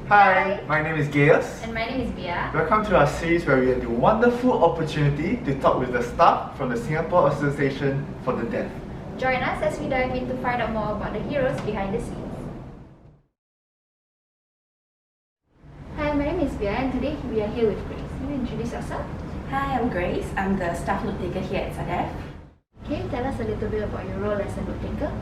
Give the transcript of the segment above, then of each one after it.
Hi, my name is Gaius. And my name is Bia. Welcome to our series where we have the wonderful opportunity to talk with the staff from the Singapore Association for the Deaf. Join us as we dive in to find out more about the heroes behind the scenes. Hi, my name is Bia and today we are here with Grace. Can you introduce yourself? Hi, I'm Grace. I'm the staff Notetaker here at SADeaf. Can you tell us a little bit about your role as a Notetaker?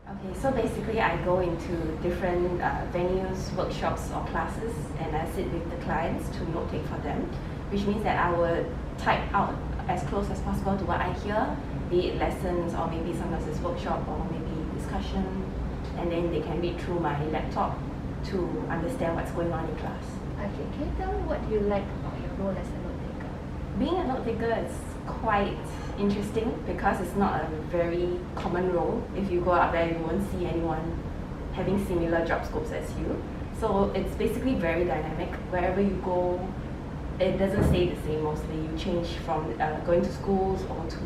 Okay, so basically I go into different venues, workshops or classes, and I sit with the clients to note take for them, which means that I will type out as close as possible to what I hear, be it lessons or maybe sometimes it's workshop or maybe discussion, and then they can read through my laptop to understand what's going on in class. Okay, can you tell me what you like about your role as a Notetaker? Being a note-taker is quite interesting because it's not a very common role. If you go out there, you won't see anyone having similar job scopes as you. So it's basically very dynamic. Wherever you go, it doesn't stay the same mostly. You change from going to schools or to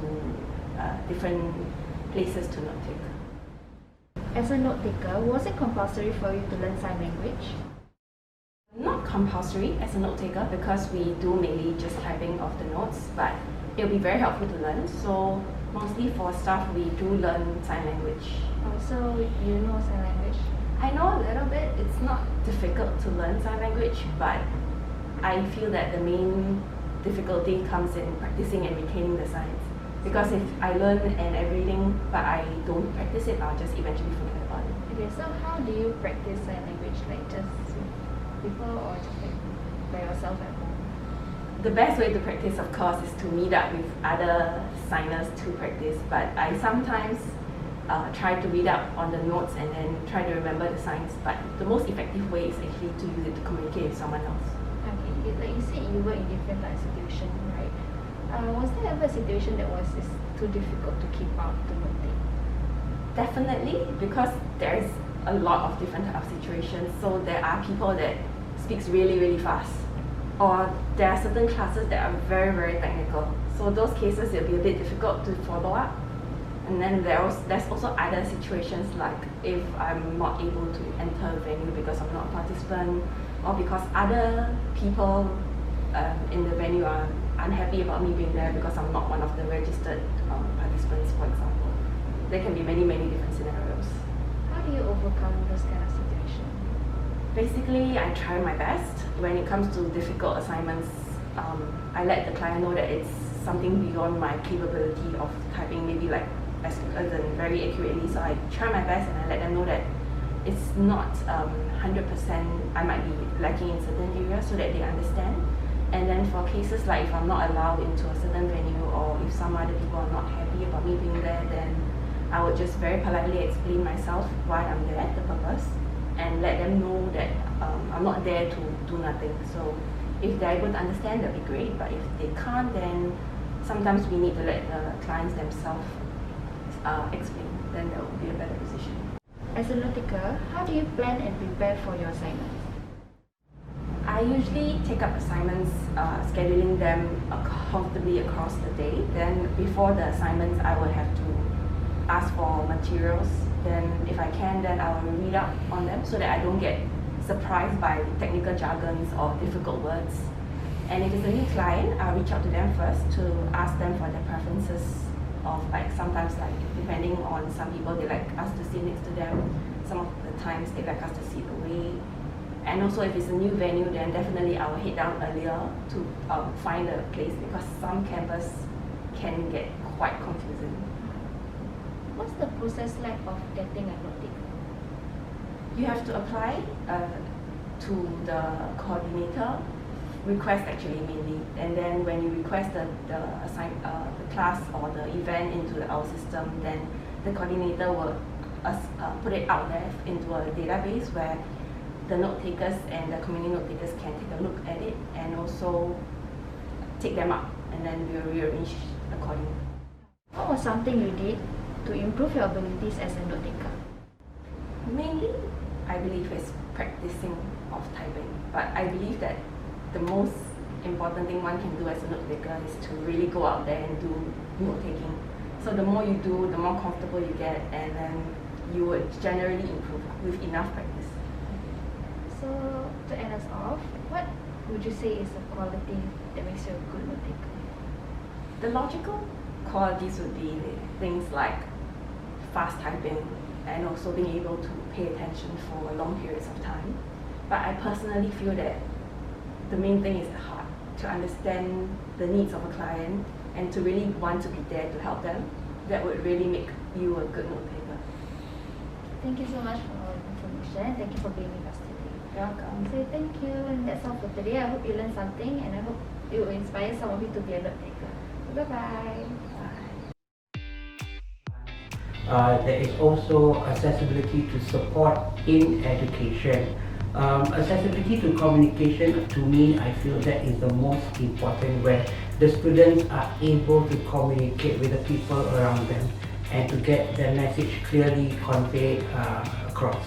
different places to note-take. As a Notetaker, was it compulsory for you to learn sign language? Not compulsory as a note-taker because we do mainly just typing of the notes, but it'll be very helpful to learn. So mostly for staff, we do learn sign language. Oh, so you know sign language? I know a little bit. It's not difficult to learn sign language, but I feel that the main difficulty comes in practicing and retaining the signs. Because if I learn and everything, but I don't practice it, I'll just eventually forget about it. Okay, so how do you practice sign language? Like just people or just like by yourself at home? The best way to practice, of course, is to meet up with other signers to practice. But I sometimes try to read up on the notes and then try to remember the signs. But the most effective way is actually to use it to communicate with someone else. Okay, like you said, you work in different like situations, right? Was there ever a situation that was just too difficult to keep up to notate? Definitely, because there's a lot of different type of situations. So there are people that speaks really fast, or there are certain classes that are very technical. So those cases it'll be a bit difficult to follow up. And then there's also other situations like if I'm not able to enter a venue because I'm not a participant, or because other people in the venue are unhappy about me being there because I'm not one of the registered participants, for example. There can be many different scenarios. How do you overcome those kind of situations? Basically, I try my best. When it comes to difficult assignments, I let the client know that it's something beyond my capability of typing, maybe like as in very accurately. So I try my best and I let them know that it's not 100%, I might be lacking in certain areas so that they understand. And then for cases like if I'm not allowed into a certain venue or if some other people are not happy about me being there, then I would just very politely explain myself why I'm there, the purpose, and let them know that I'm not there to do nothing. So if they're able to understand, that'd be great. But if they can't, then sometimes we need to let the clients themselves explain. Then that would be a better decision. As a Notetaker, how do you plan and prepare for your assignments? I usually take up assignments, scheduling them comfortably across the day. Then before the assignments, I will have to ask for materials. Then if I can, then I will read up on them so that I don't get surprised by technical jargons or difficult words. And if it's a new client, I'll reach out to them first to ask them for their preferences of like sometimes like depending on some people, they like us to sit next to them. Some of the times they like us to sit away. And also if it's a new venue, then definitely I will head down earlier to find a place because some campus can get quite confusing. What's the process like of getting a Notetaker? You have to apply to the coordinator, request actually mainly, and then when you request the class or the event into our system, then the coordinator will put it out there into a database where the note takers and the community note takers can take a look at it and also take them up, and then we'll rearrange accordingly. What was something you did to improve your abilities as a Notetaker? Mainly, I believe is practicing of typing, but I believe that the most important thing one can do as a Notetaker is to really go out there and do note taking. So the more you do, the more comfortable you get, and then you would generally improve with enough practice. So to end us off, what would you say is a quality that makes you a good note taker? The logical qualities would be things like fast typing and also being able to pay attention for long periods of time. But I personally feel that the main thing is the heart, to understand the needs of a client and to really want to be there to help them. That would really make you a good note taker. Thank you so much for all the information. Thank you for being with us today. You're welcome. So thank you, and that's all for today. I hope you learned something, and I hope it will inspire some of you to be a note taker. Bye bye. There is also accessibility to support in education. Accessibility to communication, to me, I feel that is the most important, where the students are able to communicate with the people around them and to get their message clearly conveyed across.